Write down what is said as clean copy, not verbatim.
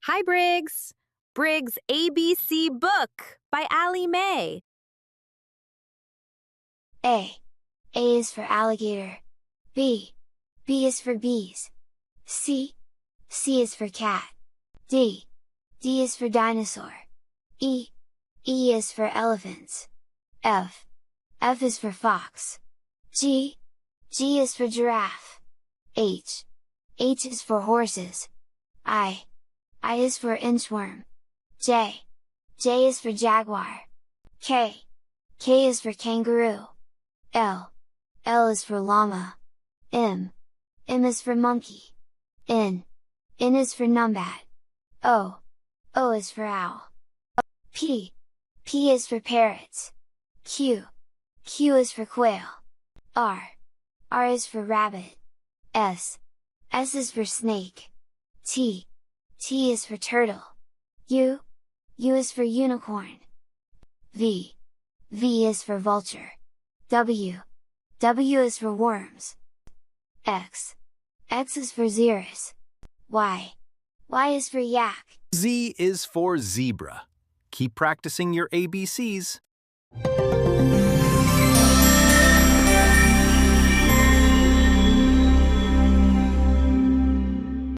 Hi, Briggs. Briggs ABC Book by Allie Mae. A. A is for alligator. B. B is for bees. C. C is for cat. D. D is for dinosaur. E. E is for elephants. F. F is for fox. G. G is for giraffe. H. H is for horses. I. I is for inchworm. J. J is for jaguar. K. K is for kangaroo. L. L is for llama. M. M is for monkey. N. N is for numbat. O. O is for owl. P. P is for parrots. Q. Q is for quail. R. R is for rabbit. S. S is for snake. T. T is for turtle. U. U is for unicorn. V. V is for vulture. W. W is for worms. X. X is for xerus. Y. Y is for yak. Z is for zebra. Keep practicing your ABCs.